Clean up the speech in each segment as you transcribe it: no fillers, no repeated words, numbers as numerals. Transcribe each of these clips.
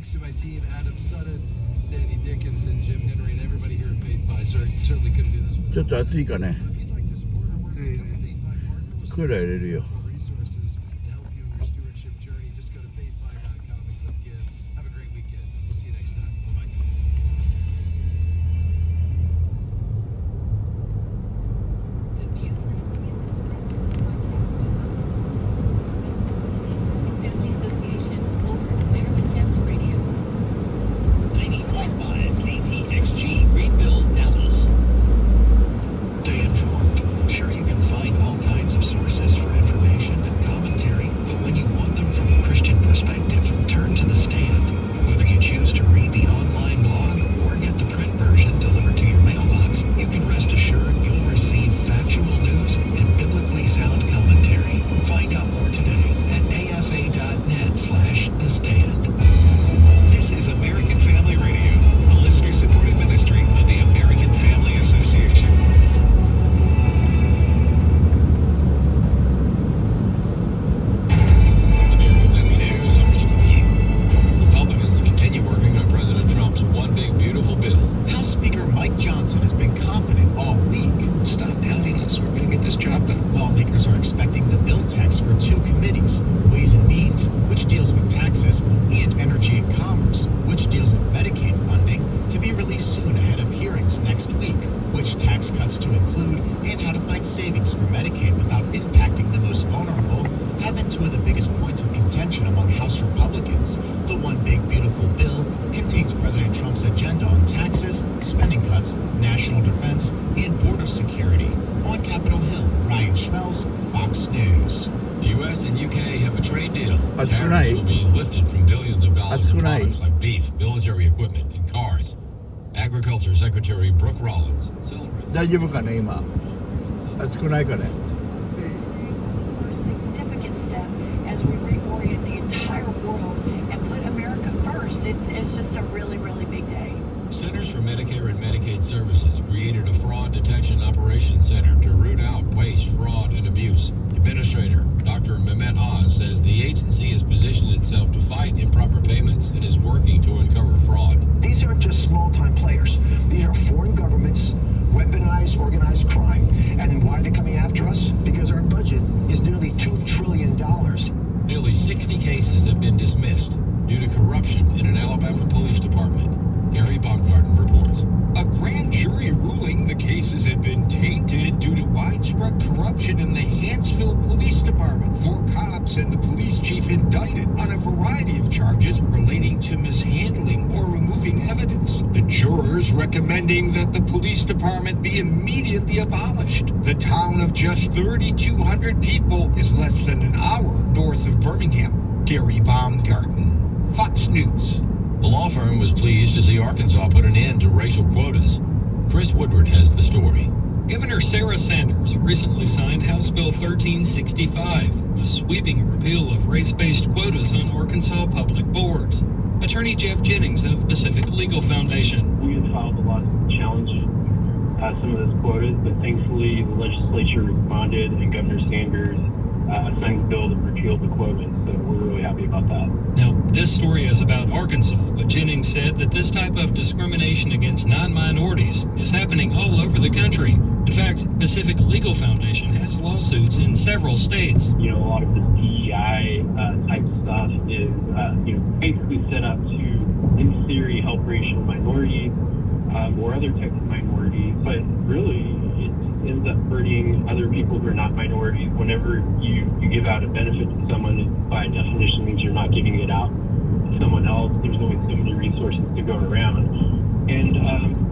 Thanks to my team, Adam Sutton, Sandy Dickinson, Jim Henry, and everybody here at Faith Fi. Certainly couldn't do this without ちょっと暑いかね。 If you'd like to support our work, Faith Fi partner with クーラー入れるよ。 resources to help you in your stewardship journey. Just go to faithfi.com and click give. Have a great weekend. We'll see you next time. Bye-bye. The views and opinions expressed in this podcast may not necessarily reflect those of the American Family Association or American Family Radio. 90.5 KTXG Greenville, Dallas. Stay informed. Sure, you can find all kinds of sources for information and commentary, but when you want them from a Christian perspective, turn to The Stand. Whether you choose to read the online blog or get the print version delivered to your mailbox, you can rest assured you'll receive factual news and biblically sound commentary. Find out more today at afa.net/The Stand. This is American Family Radio, a listener-supported ministry of the American Family Association. American Family News, I'm Rich Cookie. Republicans continue working on President Trump's one big beautiful bill. House Speaker Mike Johnson has been confident all week. Stop doubting us. We're going to get this job done. Lawmakers are expecting the bill text for two committees, Ways and Means, which deals with taxes, and Energy and Commerce, which deals with Medicaid funding, to be released soon ahead of hearings next week, which tax cuts to include and how to find savings for Medicaid without impacting the most vulnerable have been two of the biggest points of contention among House Republicans. The one big beautiful bill contains President Trump's agenda on taxes, spending cuts, national defense, and border security. On Capitol Hill, Ryan Schmelz, Fox News. The U.S. and U.K. have a trade deal. That's Tariffs right. will be lifted from billions of dollars in That's right. products like beef, military equipment, and cars. Agriculture Secretary Brooke Rollins celebrates. 大丈夫かね今。暑くないかね。 was the first significant step as we reorient the entire world and put America first. It's just a really, really big day. Centers for Medicare and Medicaid Services created a fraud detection operations center to root out waste, fraud, and abuse. Administrator Dr. Mehmet Oz says the agency has positioned itself to fight improper payments and is working to uncover fraud. These aren't just small-time players. These are foreign governments, weaponized organized crime. And why are they coming after us? Because our budget is nearly $2 trillion. Nearly 60 cases have been dismissed due to corruption in an Alabama police department. Gary Baumgarten reports. A grand jury ruling the cases had been tainted due to widespread corruption in the Hanceville Police Department. 4 cops and the police chief indicted on a variety of charges relating to mishandling or removing evidence. The jurors recommending that the police department be immediately abolished. The town of just 3,200 people is less than an hour north of Birmingham. Gary Baumgarten, Fox News. The law firm was pleased to see Arkansas put an end to racial quotas. Chris Woodward has the story. Governor Sarah Sanders recently signed House Bill 1365, a sweeping repeal of race-based quotas on Arkansas public boards. Attorney Jeff Jennings of Pacific Legal Foundation. We had filed a lot to challenge some of those quotas, but thankfully the legislature responded and Governor Sanders signed the bill to repeal the quotas, so we're really happy about that. Now, this story is about Arkansas, but Jennings said that this type of discrimination against non-minorities is happening all over the country. In fact, Pacific Legal Foundation has lawsuits in several states. You know, a lot of this DEI type stuff is, basically set up to, in theory, help racial minorities or other types of minorities, but really it ends up hurting other people who are not minorities. Whenever you give out a benefit to someone, it by definition means you're not giving it out to someone else. There's only so many resources to go around. And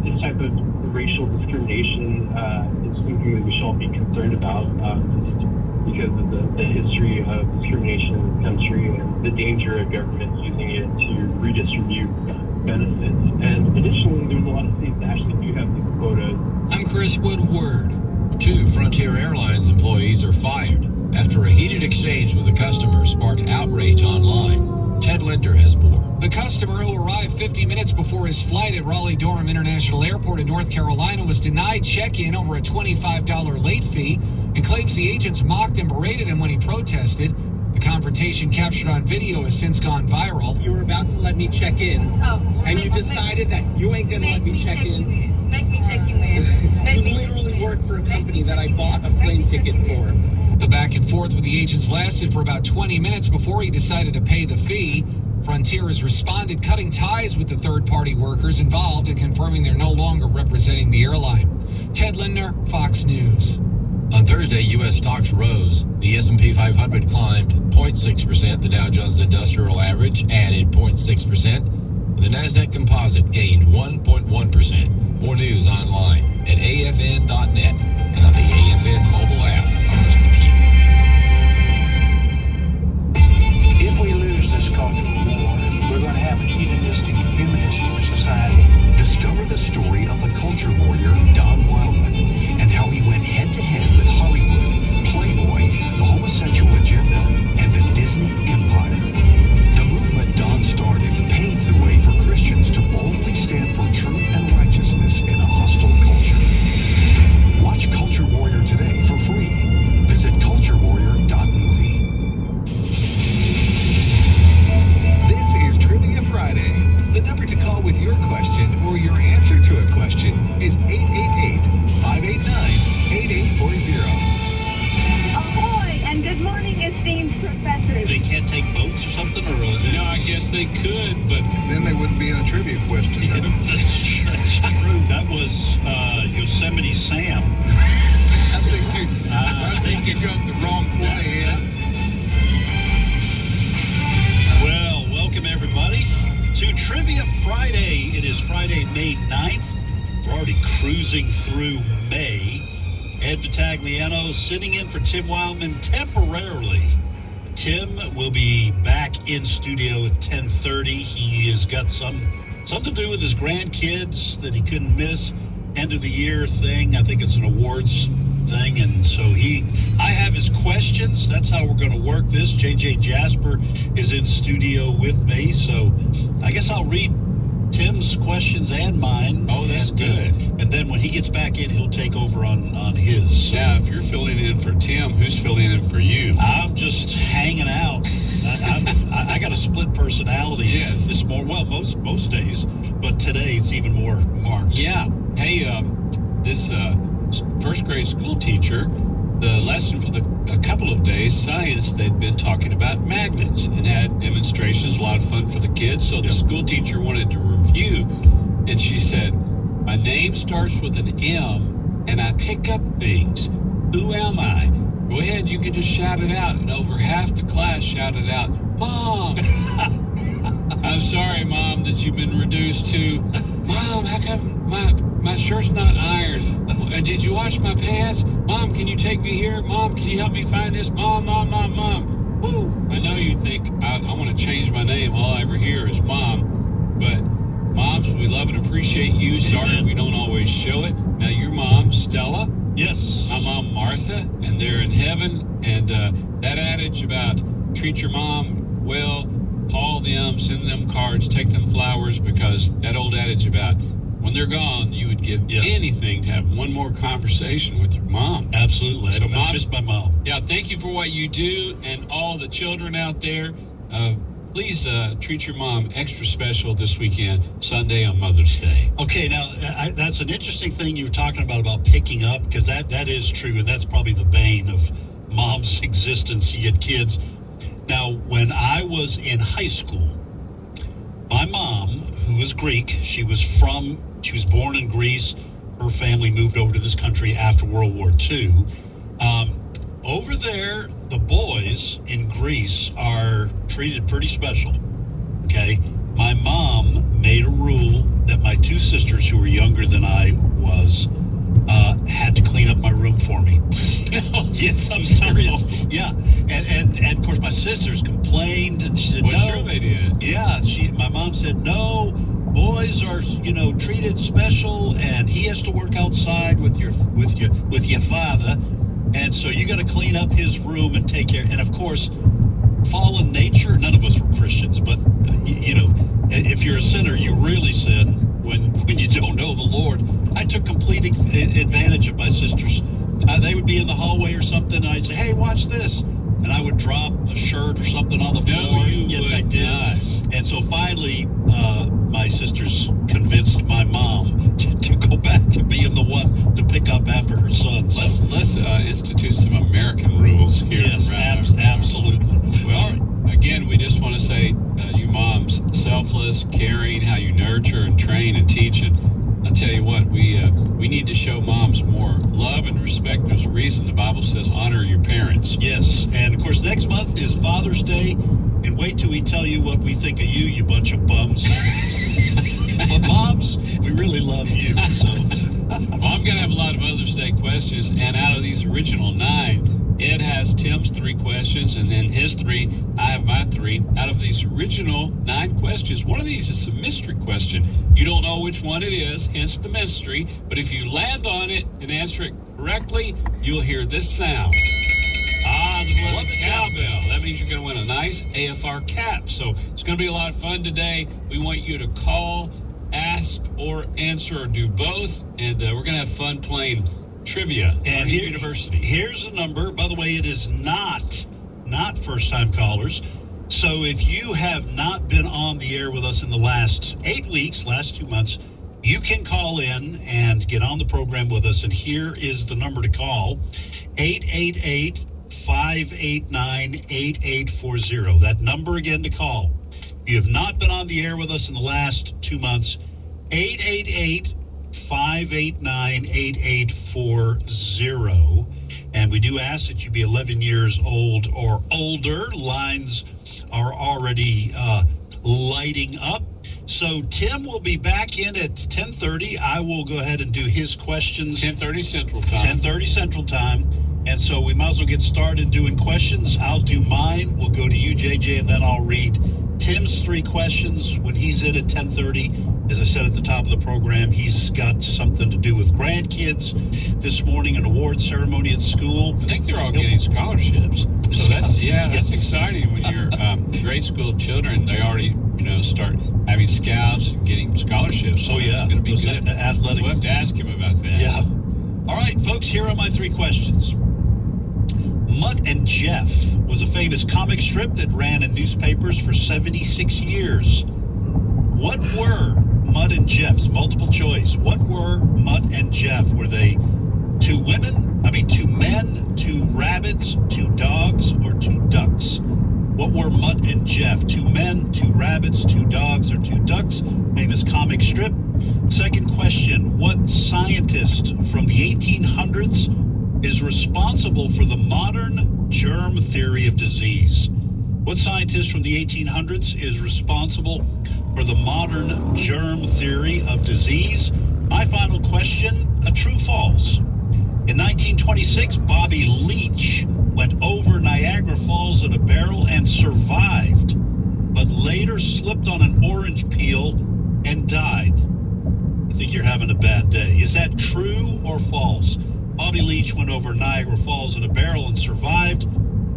this type of racial discrimination is something that we should all be concerned about because of the history of discrimination in this country and the danger of government using it to redistribute benefits. And additionally, there's a lot of states that actually do have these quotas. I'm Chris Woodward. 2 Frontier Airlines employees are fired after a heated exchange with a customer sparked outrage online. Ted Linder has more. The customer, who arrived 50 minutes before his flight at Raleigh-Durham International Airport in North Carolina, was denied check-in over a $25 late fee and claims the agents mocked and berated him when he protested. The confrontation captured on video has since gone viral. You were about to let me check in, and you decided that you ain't gonna let me check in. Make me take you in. You literally work for a company that I bought a plane ticket for. The back and forth with the agents lasted for about 20 minutes before he decided to pay the fee. Frontier has responded, cutting ties with the third-party workers involved and confirming they're no longer representing the airline. Ted Lindner, Fox News. On Thursday, U.S. stocks rose. The S&P 500 climbed 0.6%. The Dow Jones Industrial Average added 0.6%. The Nasdaq Composite gained 1.1%. More news online at afn.net and on the AFN mobile app. If we lose this cultural war, we're going to have a hedonistic, humanistic society. Discover the story of the culture warrior Don Wildman and how he went head-to-head with Hollywood, Playboy, the homosexual agenda, and the Disney empire. The movement Don started paved the way for Christians to boldly stand for truth and righteousness in a hostile culture. Watch Culture Warrior today for free. Visit culturewarrior.movie. This is Trivia Friday. The number to call with your question or your answer to a question is 888-589-8840. Ahoy, and good morning, esteemed professors. They can't take boats or something? Or No, I guess they could, but then they wouldn't be in a trivia question. That's true. That was Yosemite Sam. I think you got the wrong play. Well, welcome everybody to Trivia Friday. It is Friday, May 9th. We're already cruising through May. Ed Vitagliano sitting in for Tim Wildman temporarily. Tim will be back in studio at 10:30. He has got something to do with his grandkids that he couldn't miss. End of the year thing. I think it's an awards thing. And so I have his questions. That's how we're going to work this. JJ Jasper is in studio with me. So I guess I'll read Tim's questions and mine. Oh, that's good. And then when he gets back in, he'll take over on his. So. Now, if you're filling in for Tim, who's filling in for you? I'm just hanging out. I got a split personality. Yes. This more well most days, but today it's even more marked. Yeah. Hey, this first grade school teacher, the lesson for a couple of days, science, they'd been talking about magnets and had demonstrations, a lot of fun for the kids. So the school teacher wanted to review, and she said, my name starts with an M, and I pick up things. Who am I? Go ahead, you can just shout it out. And over half the class shouted out, Mom! I'm sorry, Mom, that you've been reduced to, Mom, how come my shirt's not ironed? Did you wash my pants? Mom, can you take me here? Mom, can you help me find this? Mom. Woo! I know you think I want to change my name. All I ever hear is Mom. But moms, we love and appreciate you. Sorry we don't always show it. Now, your mom, Stella. Yes. My mom, Martha. And they're in heaven. And that adage about treat your mom well, call them, send them cards, take them flowers, because that old adage about when they're gone, you would give anything to have one more conversation with your mom. Absolutely. So, I miss my mom. Yeah, thank you for what you do, and all the children out there. Please treat your mom extra special this weekend, Sunday on Mother's Day. Okay, now that's an interesting thing you were talking about picking up, because that is true, and that's probably the bane of mom's existence. You get kids. Now, when I was in high school, my mom, who was Greek, she was born in Greece. Her family moved over to this country after World War II. Over there, the boys in Greece are treated pretty special. Okay? My mom made a rule that my two sisters, who were younger than I was, had to clean up my room for me. Yes, I'm serious. Yeah. And of course, my sisters complained, and she said, well, no. Sure they did. Yeah. My mom said, no, boys are, treated special, and he has to work outside with your father. And so you got to clean up his room and take care. And of course, fallen nature, none of us were Christians, but, if you're a sinner, you really sin when you don't know the Lord. I took complete advantage of my sisters. They would be in the hallway or something, and I'd say, hey, watch this. and I would drop a shirt or something on the floor. Yes, I did. Not. And so finally, my sisters convinced my mom to go back to being the one to pick up after her son. So. Let's institute some American rules here. Yes, absolutely. Well, again, we just want to say, you moms, selfless, caring, how you nurture and train and teach. And I'll tell you what, we need to show moms more love and respect. There's a reason the Bible says honor your parents. Yes, and of course next month is Father's Day, and wait till we tell you what we think of you bunch of bums. But moms, we really love you. So. Well, I'm going to have a lot of Mother's Day questions, and out of these original 9, Ed has Tim's 3 questions, and then his 3, I have my 3. Out of these original 9 questions, one of these is a mystery question. You don't know which one it is, hence the mystery. But if you land on it and answer it correctly, you'll hear this sound. The cowbell. That means you're going to win a nice AFR cap. So it's going to be a lot of fun today. We want you to call, ask, or answer, or do both. And we're going to have fun playing trivia at University. Here's the number. By the way, it is not first-time callers. So if you have not been on the air with us in the last 8 weeks, last 2 months, you can call in and get on the program with us. And here is the number to call, 888-589-8840. That number again to call. If you have not been on the air with us in the last 2 months, 888-589-8840. And we do ask that you be 11 years old or older. Lines are already lighting up. So Tim will be back in at 10:30. I will go ahead and do his questions. 10:30 Central Time. 10:30 Central Time. And so we might as well get started doing questions. I'll do mine. We'll go to you, JJ, and then I'll read Tim's 3 questions when he's in at 10:30. As I said at the top of the program, he's got something to do with grandkids this morning, an award ceremony at school. I think they're all getting scholarships. So that's exciting when you're grade school children. They already, start having scouts and getting scholarships. So yeah. It's going to be good. Athletic. We'll have to ask him about that. Yeah. All right, folks, here are my 3 questions. Mutt and Jeff was a famous comic strip that ran in newspapers for 76 years. What were Mutt and Jeff's? Multiple choice. What were Mutt and Jeff? Were they 2 men, 2 rabbits, 2 dogs, or 2 ducks? What were Mutt and Jeff? 2 men, 2 rabbits, 2 dogs, or 2 ducks? Famous comic strip. Second question, what scientist from the 1800s is responsible for the modern germ theory of disease? What scientist from the 1800s is responsible for the modern germ theory of disease? My final question, a true-false. In 1926, Bobby Leach went over Niagara Falls in a barrel and survived, but later slipped on an orange peel and died. I think you're having a bad day. Is that true or false? Bobby Leach went over Niagara Falls in a barrel and survived,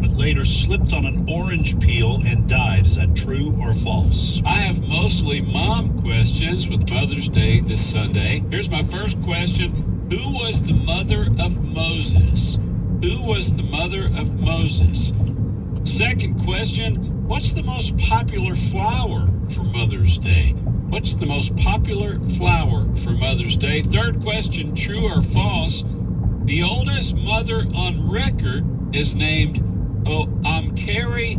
but later slipped on an orange peel and died. Is that true or false? I have mostly mom questions with Mother's Day this Sunday. Here's my first question. Who was the mother of Moses? Who was the mother of Moses? Second question, what's the most popular flower for Mother's Day? What's the most popular flower for Mother's Day? Third question, true or false? The oldest mother on record is named Amkari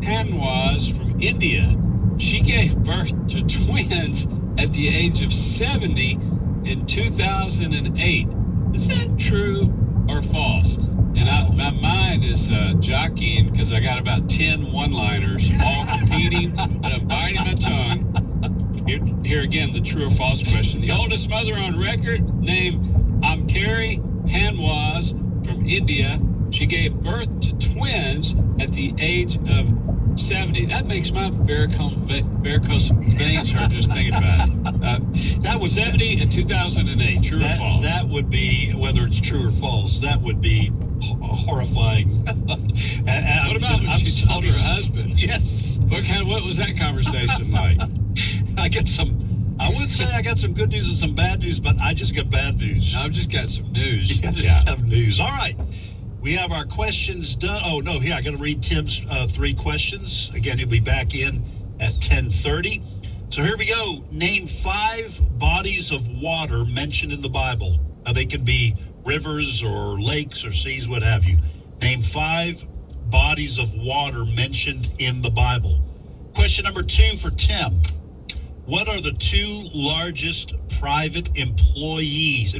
Hanwaz from India. She gave birth to twins at the age of 70 in 2008. Is that true or false? And my mind is jockeying because I got about 10 one-liners all competing, and I'm biting my tongue. Here again, the true or false question. The oldest mother on record, named Amkari Hanwaz from India. She gave birth to twins at the age of 70. That makes my varicose veins hurt just thinking about it. That was 70 in 2008. True or false? That would be, whether it's true or false, that would be horrifying. What about when she told her husband? Yes. What was that conversation like? I would say I got some good news and some bad news, but I just got bad news. I've just got some news. I just have news. All right. We have our questions done. Oh, no, here, I got to read Tim's 3 questions. Again, he'll be back in at 10:30. So here we go. Name 5 bodies of water mentioned in the Bible. They can be rivers or lakes or seas, what have you. Name 5 bodies of water mentioned in the Bible. Question number 2 for Tim. What are the 2 largest private employers,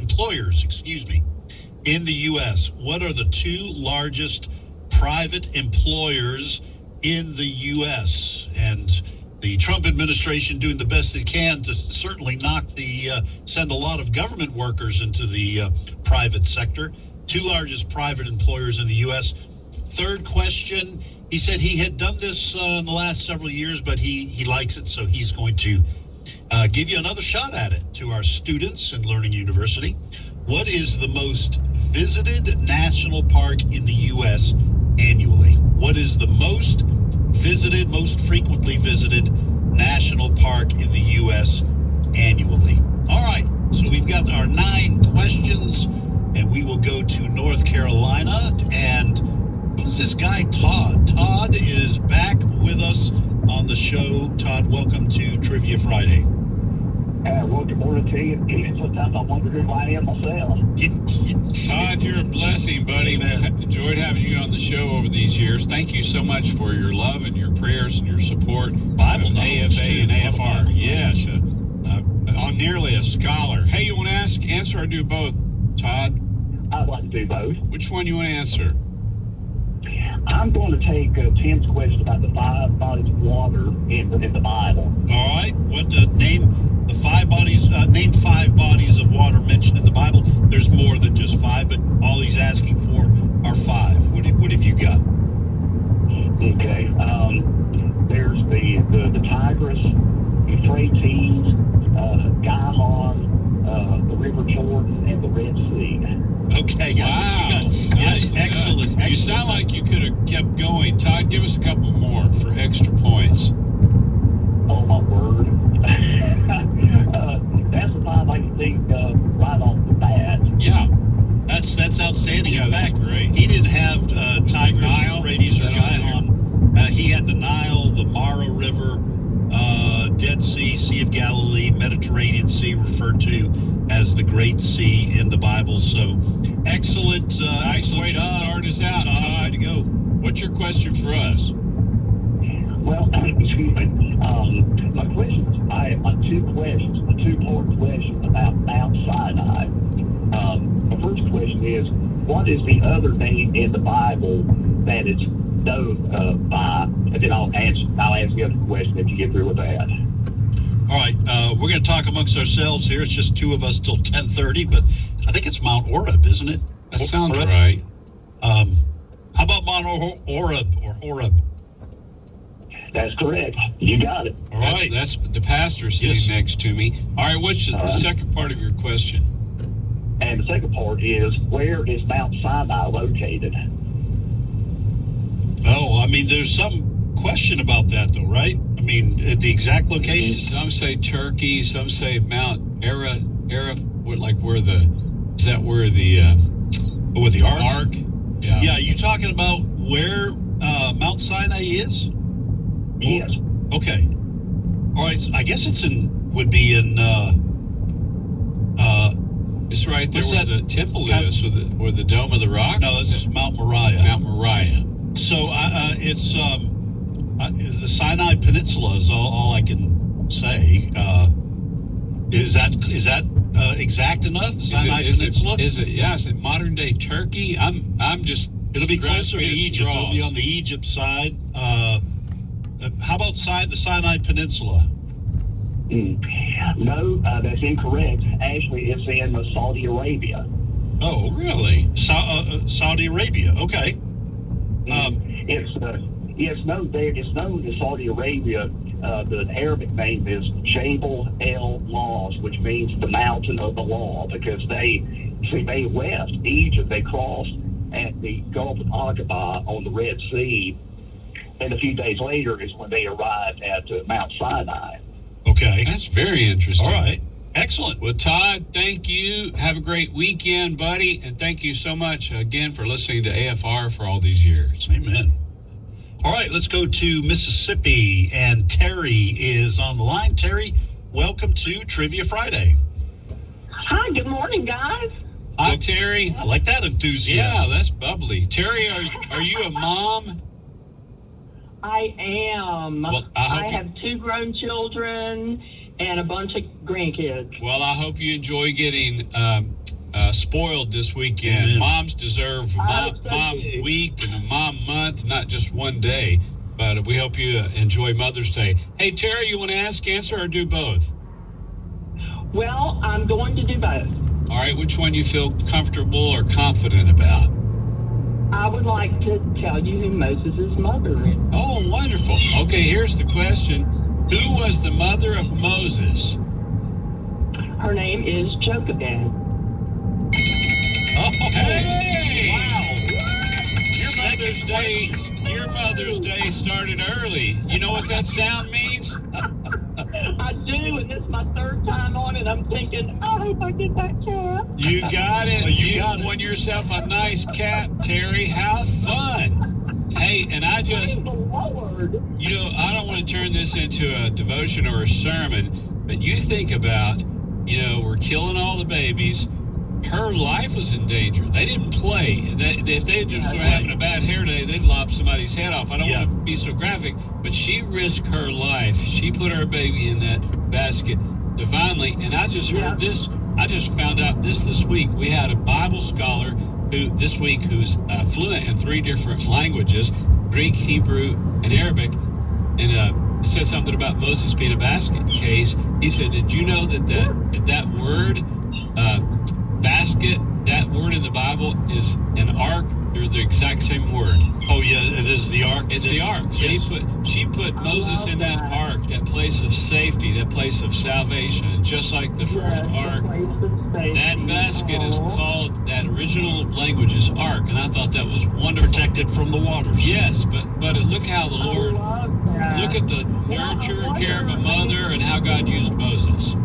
in the U.S.? What are the 2 largest private employers in the U.S.? And the Trump administration doing the best it can to certainly send a lot of government workers into the private sector. 2 largest private employers in the U.S. Third question, he said he had done this in the last several years, but he likes it, so he's going to give you another shot at it to our students in Learning University. What is the most visited national park in the U.S. annually? What is the most frequently visited national park in the U.S. annually? All right, so we've got our 9 questions, and we will go to North Carolina. And who's this guy, Todd? Todd is back with us on the show. Todd, welcome to Trivia Friday. Well, good morning to you. Sometimes I wonder who I am myself. Todd, you're a blessing, buddy. Amen. We've enjoyed having you on the show over these years. Thank you so much for your love and your prayers and your support. Bible knowledge, AFA too. and AFR. Yes, I'm nearly a scholar. Hey, you want to answer or do both, Todd? I'd like to do both. Which one you want to answer? I'm going to take Tim's question about the 5 bodies of water in the Bible. All right. Name 5 bodies of water mentioned in the Bible. There's more than just 5, but all he's asking for are 5. What have you got? Okay. There's the Tigris, Euphrates, Gihon, the River Jordan, and the Red Sea. Okay. Yeah, wow. Yes, excellent. You sound like you could have kept going. Todd, give us a couple more for extra points. Oh, my word. That's the 5 I can think right off the bat. Yeah. That's outstanding. Yeah, in fact, that's great. He didn't have Tigris, Euphrates, or Gihon. He had the Nile, the Mara River, Dead Sea, Sea of Galilee, Mediterranean Sea, referred to as the Great Sea in the Bible. So excellent, Nice excellent way job. to start us out, Todd. Way to go. What's your question for us? Well, excuse me. My questions, I have 2 questions, a 2-part question about Mount Sinai. The first question is, what is the other name in the Bible that it's known by? And then I'll ask the other question if you get through with that. All right, we're going to talk amongst ourselves here. It's just 2 of us till 10:30, but I think it's Mount Oreb, isn't it? That sounds Horeb? right. How about Mount Oreb or Horeb? That's correct. You got it. All right. That's the pastor sitting next to me. All right, what's the second part of your question? And the second part is, where is Mount Sinai located? Oh, I mean, there's some question about that, though, right? I mean, the exact location? Some say Turkey, some say Mount Araf, like where the Ark? Yeah. Yeah, you talking about where Mount Sinai is? Yes. Okay. All right. I guess would be in. It's right there where the temple is, or the Dome of the Rock. No, it's Mount Moriah. Mount Moriah. So it's the Sinai Peninsula is all I can say. Is that exact enough? The Sinai Peninsula? Is it? Yeah. Is it modern day Turkey? I'm just. It'll be closer to Egypt. It'll be on the Egypt side. How about the Sinai Peninsula? No, that's incorrect. Actually, it's in Saudi Arabia. Oh, really? Saudi Arabia. Okay. It's known there. It's known to Saudi Arabia. The Arabic name is Jabal El Laws, which means the mountain of the law, because they left Egypt. They crossed at the Gulf of Aqaba on the Red Sea, and a few days later is when they arrived at Mount Sinai. Okay. That's very interesting. All right. Excellent. Well, Todd, thank you. Have a great weekend, buddy. And thank you so much again for listening to AFR for all these years. Amen. All right, let's go to Mississippi. And Terry is on the line. Terry, welcome to Trivia Friday. Hi, good morning, guys. Hi, Terry. I like that enthusiasm. Yeah, that's bubbly. Terry, are you a mom? I am. Well, I have 2 grown children and a bunch of grandkids. Well, I hope you enjoy getting spoiled this weekend. Amen. Moms deserve a mom week and a mom month, not just one day. But we hope you enjoy Mother's Day. Hey, Terry, you want to ask, answer, or do both? Well, I'm going to do both. All right, which one you feel comfortable or confident about? I would like to tell you who Moses' mother is. Oh, wonderful. Okay, here's the question. Who was the mother of Moses? Her name is Jochebed. Oh, hey! Wow. Your Mother's Day started early. You know what that sound means? I do, and this is my 3rd time on it. I'm thinking, I hope I get that cat. You got it. You got won yourself a nice cat, Terry. Have fun. Hey, and I just, Praise the Lord. you know, I don't want to turn this into a devotion or a sermon, but you think about, you know, we're killing all the babies. Her life was in danger. They didn't play. If they had just started having a bad hair day, they'd lop somebody's head off. I don't want to be so graphic, but she risked her life. She put her baby in that basket divinely. And I just heard this. I just found out this week. We had a Bible scholar who's fluent in 3 different languages, Greek, Hebrew, and Arabic. And it says something about Moses being a basket case. He said, did you know that word, basket, that word in the Bible is an ark? They're the exact same word. Oh, yeah, it is the ark. It's the ark. So Yes. she put Moses in that ark, that place of safety, that place of salvation. And just like the first ark, that basket is called, that original language is ark. And I thought that was wonderful. Protected from the waters. Yes, but look how the Lord, look at the nurture and care of a mother and how God used Moses.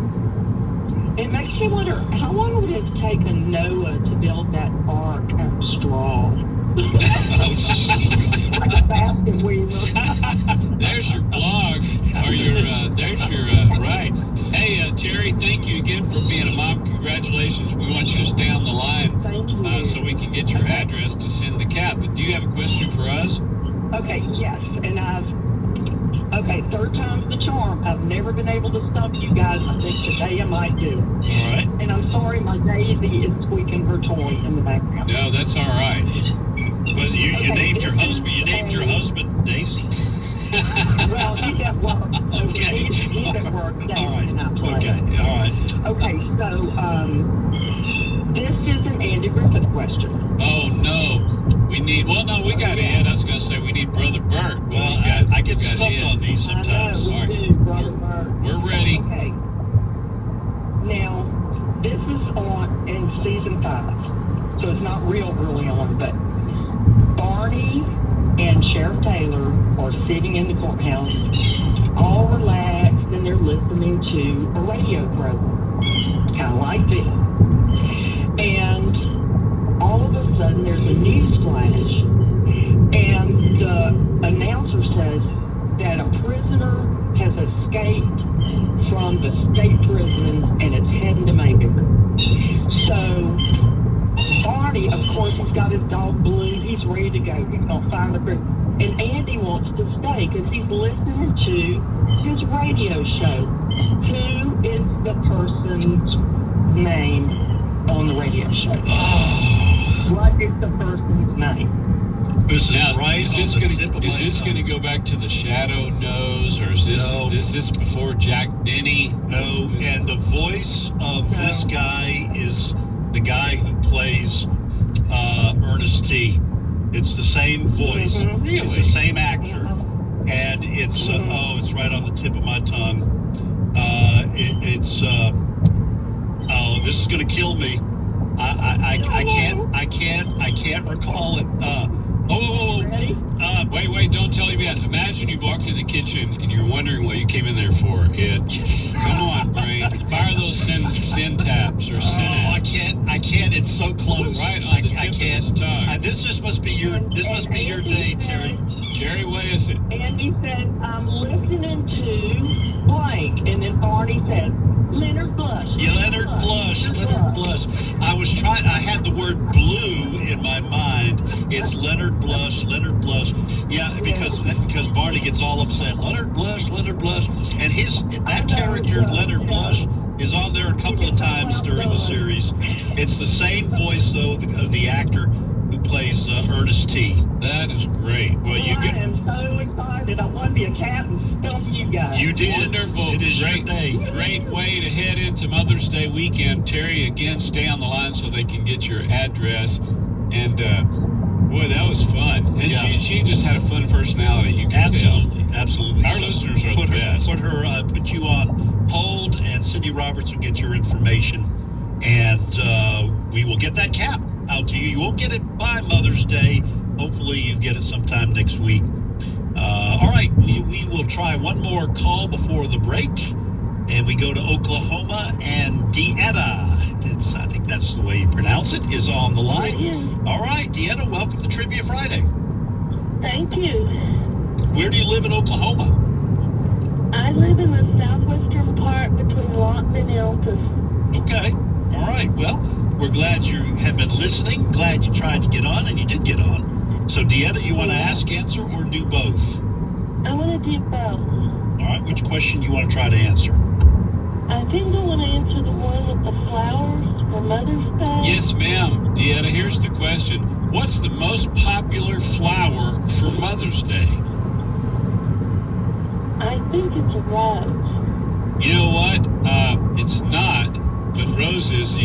It makes you wonder, how long would it have taken Noah to build that ark out of straw? Like a basket weaver. There's your blog, or there's your, right. Hey, Terry, thank you again for being a mom. Congratulations. We want you to stay on the line so we can get your address to send the cat. But do you have a question for us? Okay, yes, and okay, 3rd time's the charm. I've never been able to stump you guys. I think today I might do. All right. And I'm sorry, my Daisy is squeaking her toy in the background. No, that's all right. But you named your husband. You named your husband Daisy. Well, he's at work. Okay. He's at work. Daisy All right. and I play. Okay. All right. Okay, so this is an Andy Griffith question. Oh, no. We got Ed. I was going to say we need Brother Bert. Well, I get stumped on these sometimes. I know, we do, Brother Bert. We're ready. Okay. Now, this is in season 5, so it's not real early on, but Barney and Sheriff Taylor are sitting in the courthouse, all relaxed, and they're listening to a radio program, kind of like this. And all of a sudden, there's a news flash, and the announcer says that a prisoner has escaped from the state prison and it's heading to Mayberry. So Barney, of course, he's got his dog Blue. He's ready to go. He's going to find the prison. And Andy wants to stay because he's listening to his radio show. Who is the person's name on the radio show? What is the person's name? This is now, right is this on the gonna, tip of is my this going to go back to the Shadow Knows, or is this before Jack Denny? No, and the voice of this guy is the guy who plays Ernest T. It's the same voice. Really? It's the same actor. And it's, it's right on the tip of my tongue. This is going to kill me. I can't recall it. Wait, don't tell him yet. Imagine you walked in the kitchen and you're wondering what you came in there for. Come on, brain. Fire those so close. Right on I the tip of his tongue. This just must be your day, Terry. Terry, what is it? Andy said, I'm listening to blank. And then Barney said, Leonard Blush. Yeah, Leonard Blush. I had the word blue in my mind. It's Leonard Blush. Yeah, because Barney gets all upset. Leonard Blush. And that character, Leonard Blush, is on there a couple of times during the series. It's the same voice, though, of the actor who plays Ernest T. That is great. Well, I am so excited. I want to be a cat and stump you guys. You did. Wonderful. It is your day. Great way to head into Mother's Day weekend. Terry, again, stay on the line so they can get your address. And, boy, that was fun. And she just had a fun personality. You can Absolutely. Our listeners are the best. Put you on hold, and Cindy Roberts will get your information. And we will get that cap out to you. You won't get it by Mother's Day. Hopefully you get it sometime next week. All right, we will try one more call before the break, and we go to Oklahoma, and Dieta, I think that's the way you pronounce it, is on the line. All right, Dieta, welcome to Trivia Friday. Thank you. Where do you live in Oklahoma? I live in the southwestern part between Lawton and Elpis. Okay. All right. Well, we're glad you have been listening. Glad you tried to get on, and you did get on. So, Dieta, you want to ask, answer, or do both? I want to do both. All right. Which question do you want to try to answer? I think I want to answer the one with the flowers for Mother's Day. Yes, ma'am. Dieta, here's the question. What's the most popular flower for Mother's Day? I think it's a rose. You know what? It's not. But roses,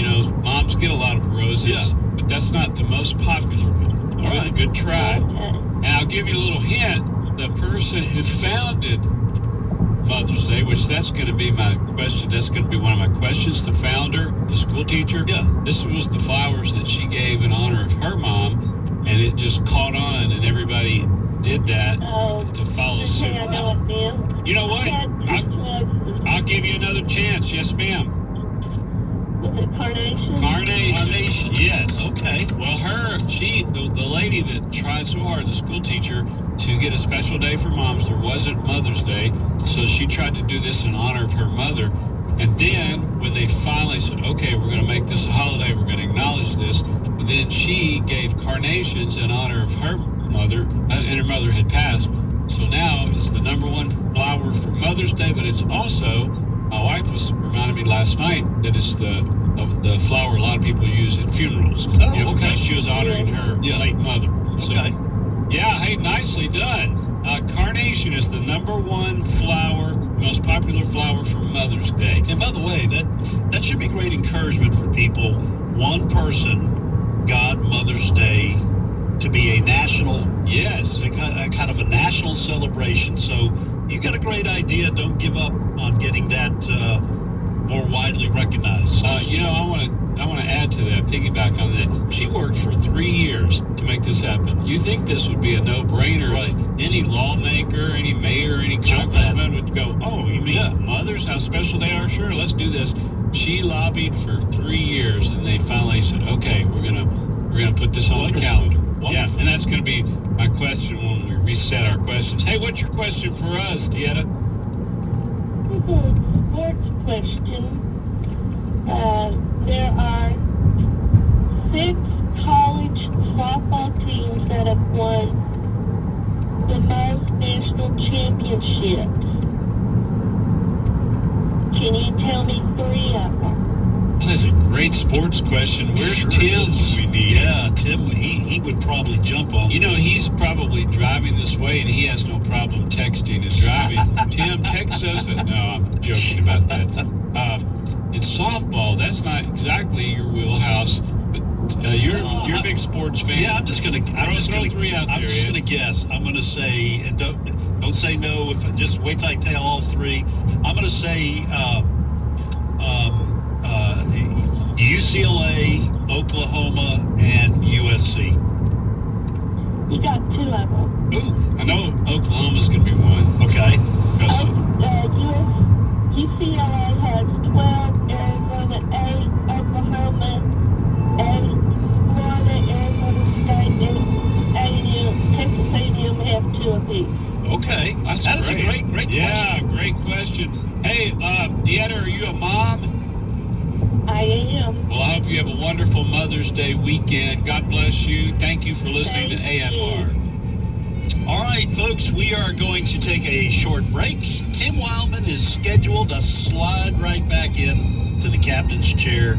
moms get a lot of roses, but that's not the most popular one. All right, good try. And I'll give you a little hint. The person who founded Mother's Day, which that's going to be my question. That's going to be one of my questions. The founder, the school teacher. Yeah. This was the flowers that she gave in honor of her mom, and it just caught on, and everybody did that to follow suit. I know it, ma'am. You know what? I'll give you another chance. Yes, ma'am. Was it Carnation? Carnation. Yes. Okay. Well, the lady that tried so hard, the school teacher, to get a special day for moms, there wasn't Mother's Day, so she tried to do this in honor of her mother. And then when they finally said, okay, we're going to make this a holiday, we're going to acknowledge this, then she gave carnations in honor of her mother, and her mother had passed. So now it's the number one flower for Mother's Day, but it's also, my wife was reminding me last night that it's the flower a lot of people use at funerals. Okay. Because she was honoring her late mother. So, okay. Yeah, hey, nicely done. Carnation is the number one flower, most popular flower for Mother's Day. And by the way, that should be great encouragement for people. One person got Mother's Day to be a national, a kind of a national celebration. So you got a great idea. Don't give up on getting that more widely recognized. I want to add to that, piggyback on that. She worked for 3 years to make this happen. You think this would be a no-brainer? Right. Any lawmaker, any mayor, any congressman would go, oh, you mean mothers, how special they are? Sure, let's do this. She lobbied for 3 years, and they finally said, okay, we're gonna put this on the calendar. Wonderful. Yeah, and that's going to be my question when we reset our questions. Hey, what's your question for us, Dieta? It's a sports question. There are 6 college softball teams that have won the most national championships. Can you tell me 3 of them? Well, that's a great sports question. Where's Tim? Yeah, Tim, he would probably jump on this. He's probably driving this way, and he has no problem texting and driving. Tim, text us. No, I'm joking about that. In softball, that's not exactly your wheelhouse, but you're a big sports fan. Yeah, I'm just gonna guess. I'm gonna say, and don't say no. Just wait till I tell all 3. I'm gonna say UCLA, Oklahoma, and USC. You got 2 of them. Ooh, I know Oklahoma's gonna be one. Okay. UCLA has 12, Arizona 8, Oklahoma 8, have two apiece. Okay. That is a great question. Yeah, great question. Hey, Deetta, are you a mom? I am. Well, I hope you have a wonderful Mother's Day weekend. God bless you. Thank you for listening to AFR. All right, folks, we are going to take a short break. Tim Wildman is scheduled to slide right back in to the captain's chair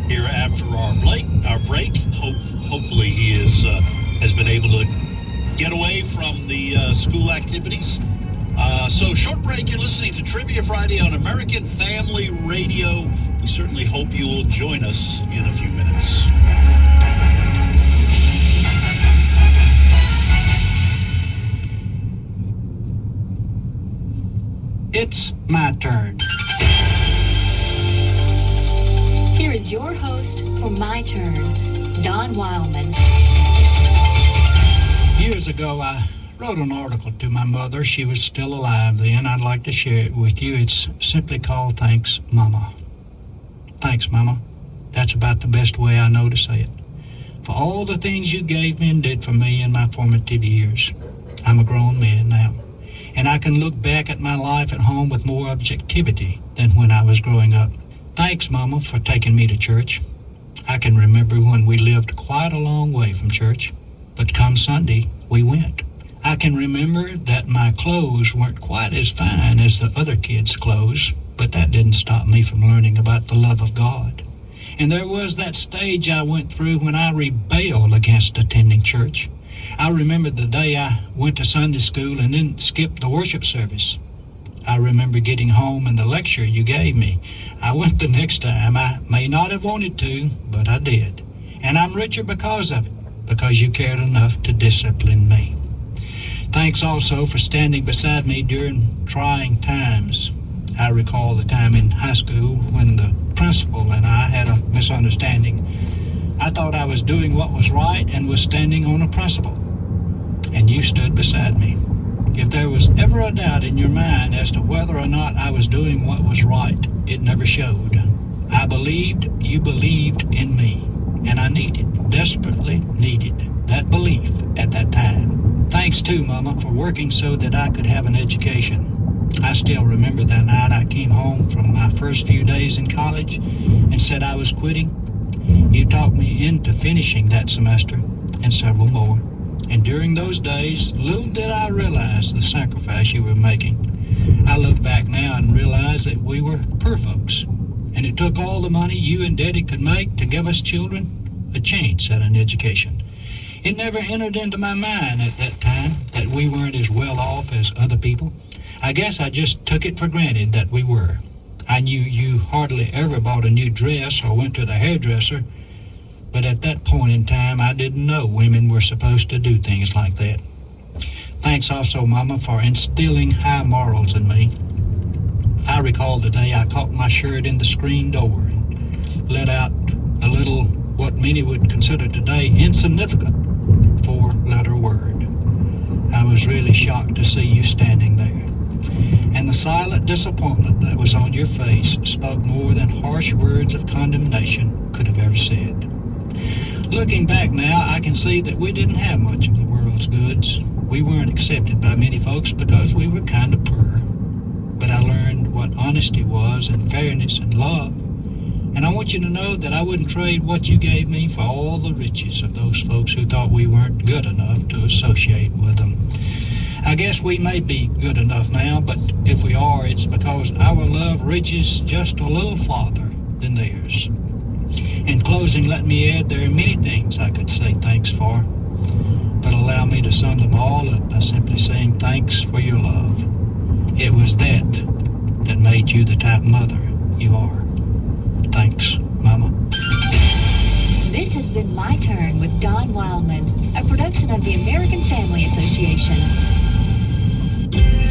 here after our break. Hopefully he has been able to get away from the school activities. So short break. You're listening to Trivia Friday on American Family Radio. We certainly hope you will join us in a few minutes. It's my turn. Here is your host for My Turn, Don Wildman. Years ago, I wrote an article to my mother. She was still alive then. I'd like to share it with you. It's simply called Thanks, Mama. Thanks, Mama. That's about the best way I know to say it. For all the things you gave me and did for me in my formative years. I'm a grown man now, and I can look back at my life at home with more objectivity than when I was growing up. Thanks, Mama, for taking me to church. I can remember when we lived quite a long way from church, but come Sunday, we went. I can remember that my clothes weren't quite as fine as the other kids' clothes, but that didn't stop me from learning about the love of God. And there was that stage I went through when I rebelled against attending church. I remember the day I went to Sunday school and then skipped the worship service. I remember getting home and the lecture you gave me. I went the next time. I may not have wanted to, but I did. And I'm richer because of it, because you cared enough to discipline me. Thanks also for standing beside me during trying times. I recall the time in high school when the principal and I had a misunderstanding. I thought I was doing what was right and was standing on a principle. And you stood beside me. If there was ever a doubt in your mind as to whether or not I was doing what was right, it never showed. I believed you believed in me, and I desperately needed that belief at that time. Thanks too, Mama, for working so that I could have an education. I still remember that night I came home from my first few days in college and said I was quitting. You talked me into finishing that semester and several more. And during those days, little did I realize the sacrifice you were making. I look back now and realize that we were poor folks, and it took all the money you and Daddy could make to give us children a chance at an education. It never entered into my mind at that time that we weren't as well off as other people. I guess I just took it for granted that we were. I knew you hardly ever bought a new dress or went to the hairdresser, but at that point in time, I didn't know women were supposed to do things like that. Thanks also, Mama, for instilling high morals in me. I recall the day I caught my shirt in the screen door and let out a little, what many would consider today, insignificant four-letter word. I was really shocked to see you standing there. And the silent disappointment that was on your face spoke more than harsh words of condemnation could have ever said. Looking back now, I can see that we didn't have much of the world's goods. We weren't accepted by many folks because we were kind of poor. But I learned what honesty was and fairness and love. And I want you to know that I wouldn't trade what you gave me for all the riches of those folks who thought we weren't good enough to associate with them. I guess we may be good enough now, but if we are, it's because our love reaches just a little farther than theirs. In closing, let me add there are many things I could say thanks for, but allow me to sum them all up by simply saying thanks for your love. It was that made you the type mother you are. Thanks, Mama. This has been My Turn with Don Wildman, a production of the American Family Association.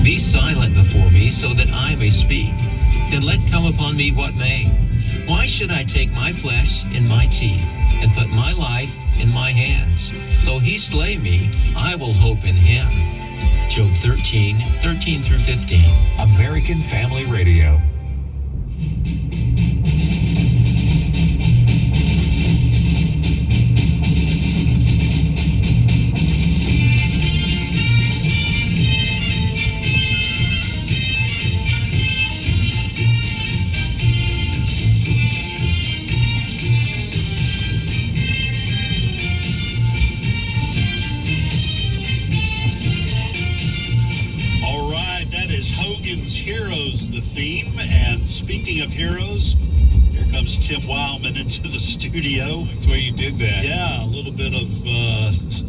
Be silent before me so that I may speak. Then let come upon me what may. Why should I take my flesh in my teeth and put my life in my hands? Though he slay me, I will hope in him. Job 13 through 15. American Family Radio. speaking of heroes, here comes Tim Wildman into the studio. That's where you did that. Yeah, a little bit of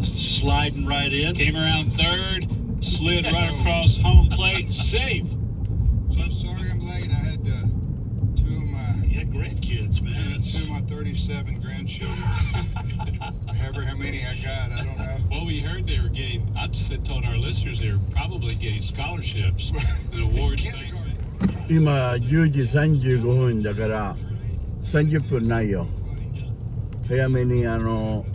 sliding right in. Came around third, slid right across home plate, safe. So sorry I'm late. I had two of my... You had grandkids, man. Yeah, two of my 37 grandchildren. However how many I got, I don't know. Well, we heard they were getting, I just told our listeners they were probably getting scholarships and awards.今10時35分だから30分ないよ。早めに行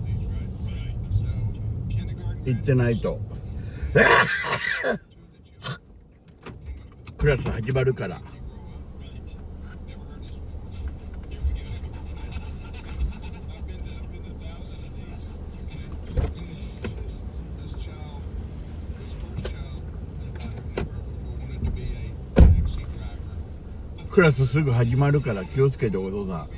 ってないとクラス始まるから。クラスすぐ始まるから気をつけてお父さん。